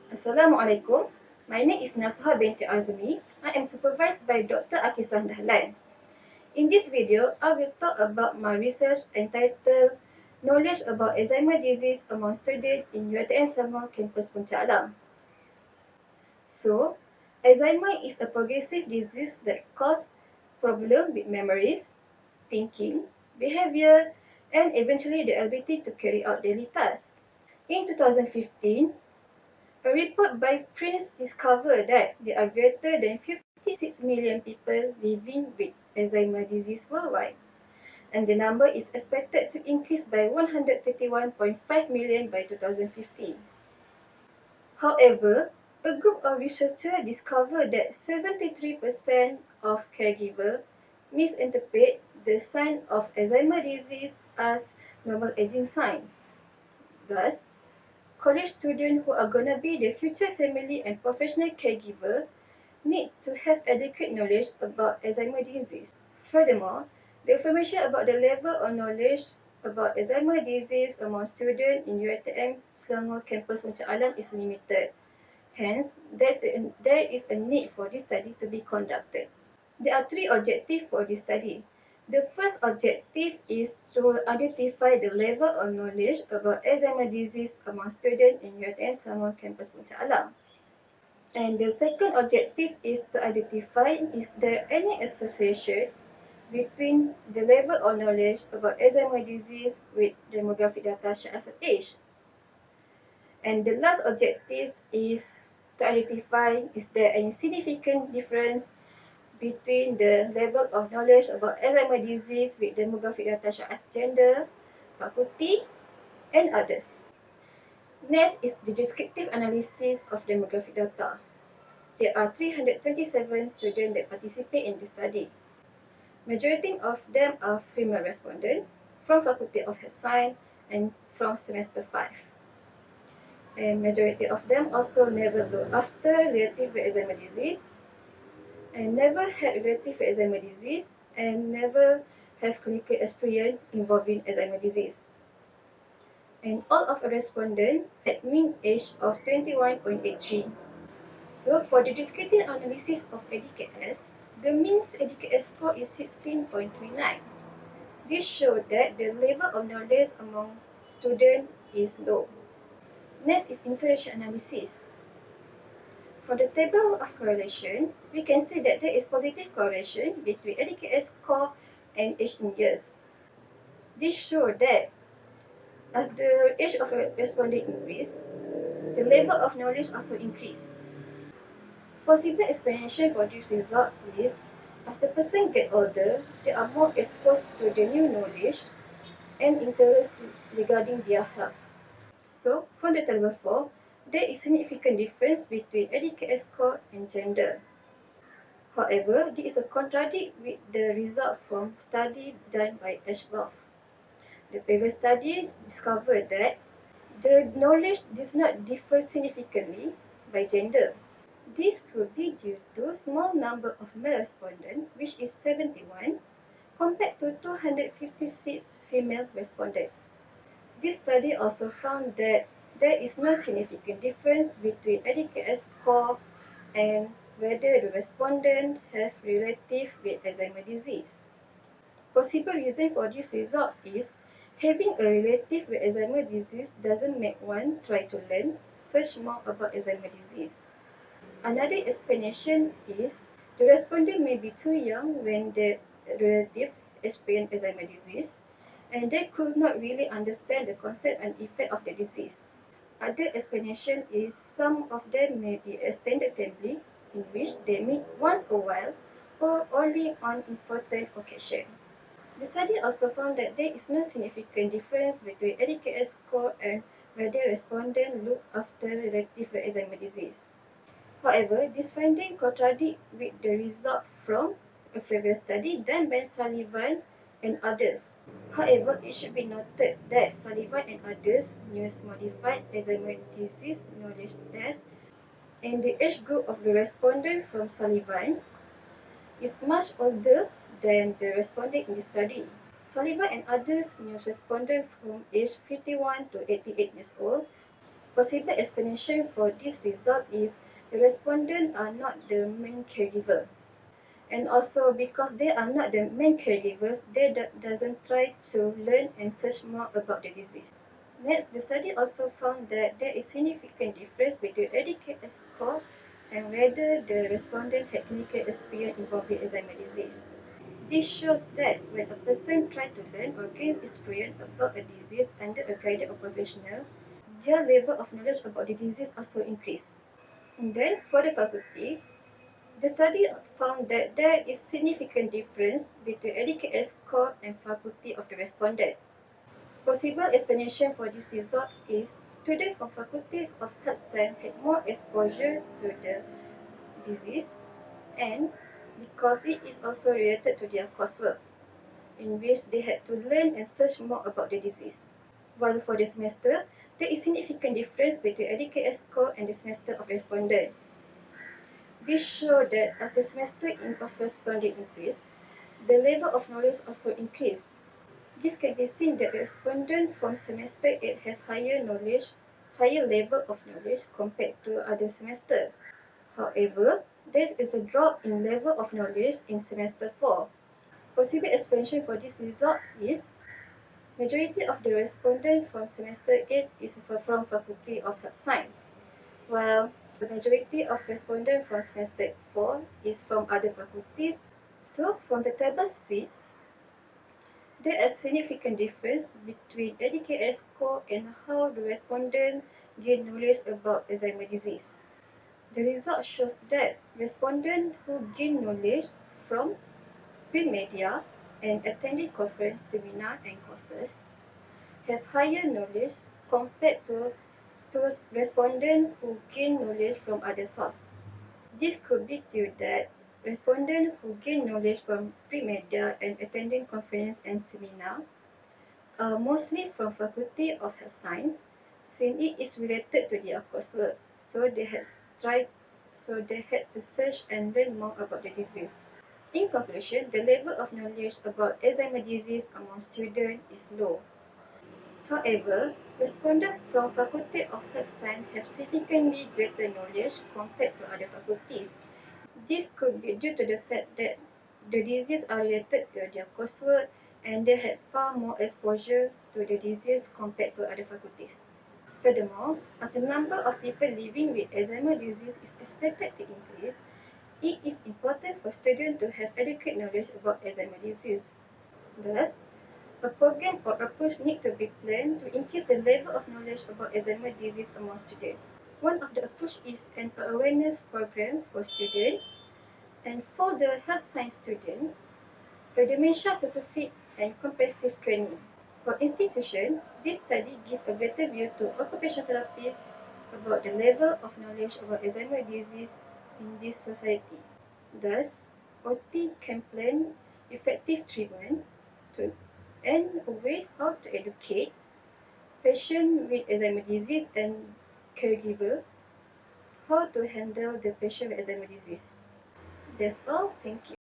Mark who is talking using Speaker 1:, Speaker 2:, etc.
Speaker 1: Assalamualaikum. My name is Nasuha binti Azmi. I am supervised by Dr. Akisah Dahlan. In this video, I will talk about my research entitled Knowledge about Alzheimer Disease Among Students in UiTM Selangor Campus Puncak. So, Alzheimer is a progressive disease that causes problems with memories, thinking, behavior, and eventually the ability to carry out daily tasks. In 2015, a report by Prince discovered that there are greater than 56 million people living with Alzheimer's disease worldwide, and the number is expected to increase by 131.5 million by 2050. However, a group of researchers discovered that 73% of caregivers misinterpret the signs of Alzheimer's disease as normal aging signs. Thus, college students who are gonna be the future family and professional caregiver need to have adequate knowledge about Alzheimer's disease. Furthermore, the information about the level of knowledge about Alzheimer's disease among students in UiTM Selangor Campus Puncak is limited. Hence, there is a need for this study to be conducted. There are three objectives for this study. The first objective is to identify the level of knowledge about Alzheimer's disease among students in UiTM Selangor Campus Puncak. And the second objective is to identify is there any association between the level of knowledge about Alzheimer's disease with demographic data such as age. And the last objective is to identify is there any significant difference between the level of knowledge about Alzheimer's disease with demographic data such as gender, faculty, and others. Next is the descriptive analysis of demographic data. There are 327 students that participate in this study. Majority of them are female respondents from Faculty of Health Science and from semester 5. And majority of them also never looked after relative with Alzheimer's disease and never had relative with Alzheimer's disease and never have clinical experience involving Alzheimer's disease. And all of the respondents had mean age of 21.83. So for the descriptive analysis of ADKS, the mean ADKS score is 16.39. This shows that the level of knowledge among students is low. Next is information analysis. For the table of correlation, we can see that there is positive correlation between ADKS score and age in years. This shows that as the age of a respondent increase, the level of knowledge also increase. Possible explanation for this result is, as the person get older, they are more exposed to the new knowledge and interest regarding their health. So, for the table 4, there is significant difference between ADKS score and gender. However, this is a contradict with the result from study done by HPY. The previous study discovered that the knowledge does not differ significantly by gender. This could be due to small number of male respondents, which is 71, compared to 256 female respondents. This study also found that there is no significant difference between ADKS score and whether the respondents have relative with Alzheimer's disease. Possible reason for this result is having a relative with Alzheimer's disease doesn't make one try to learn, search more about Alzheimer's disease. Another explanation is the respondent may be too young when the relative experienced Alzheimer's disease, and they could not really understand the concept and effect of the disease. Other explanation is some of them may be extended family in which they meet once a while or only on important occasions. The study also found that there is no significant difference between ADKS score and whether respondents look after relative with Alzheimer's disease. However, this finding contradicts with the result from a previous study done by Sullivan and others. However, it should be noted that Sullivan and others used modified Alzheimer's disease knowledge test, and the age group of the respondent from Sullivan is much older than the respondent in the study. Sullivan and others used respondents from age 51 to 88 years old, Possible explanation for this result is the respondents are not the main caregiver. And also because they are not the main caregivers, they doesn't try to learn and search more about the disease. Next, the study also found that there is significant difference between ADKS score and whether the respondent had clinical experience involving Alzheimer's disease. This shows that when a person tries to learn or gain experience about a disease under a guided or professional, their level of knowledge about the disease also increase. And then for the faculty, the study found that there is significant difference between ADKS score and faculty of the respondent. Possible explanation for this result is students from Faculty of Health Science had more exposure to the disease, and because it is also related to their coursework, in which they had to learn and search more about the disease. While for the semester, there is significant difference between ADKS score and the semester of respondent. This shows that as the semester of respondent increased, the level of knowledge also increased. This can be seen that respondents from semester 8 have higher level of knowledge compared to other semesters. However, there is a drop in level of knowledge in semester 4. Possible explanation for this result is majority of the respondents from semester 8 is from Faculty of Health Science, while the majority of respondents from semester 4 is from other faculties. So, from the table 6, there is significant difference between ADKS score and how the respondent gain knowledge about Alzheimer's disease. The result shows that respondents who gain knowledge from print media and attending conference, seminar and courses have higher knowledge compared to respondents who gain knowledge from other sources. This could be due that respondents who gain knowledge from print media and attending conference and seminar are mostly from Faculty of Health Science, since it is related to their coursework, so they had to search and learn more about the disease. In conclusion, the level of knowledge about Alzheimer's disease among students is low. However, respondents from Faculty of Health Science have significantly greater knowledge compared to other faculties. This could be due to the fact that the disease are related to their coursework and they had far more exposure to the disease compared to other faculties. Furthermore, as the number of people living with Alzheimer's disease is expected to increase, it is important for students to have adequate knowledge about Alzheimer's disease. Thus, a program or approach needs to be planned to increase the level of knowledge about Alzheimer's disease among students. One of the approaches is an awareness program for students, and for the health science student, a dementia-specific and comprehensive training. For institutions, this study gives a better view to occupational therapy about the level of knowledge about Alzheimer's disease in this society. Thus, OT can plan effective treatment to and a way how to educate patients with Alzheimer's disease and caregiver how to handle the patient with Alzheimer's disease. That's all. Thank you.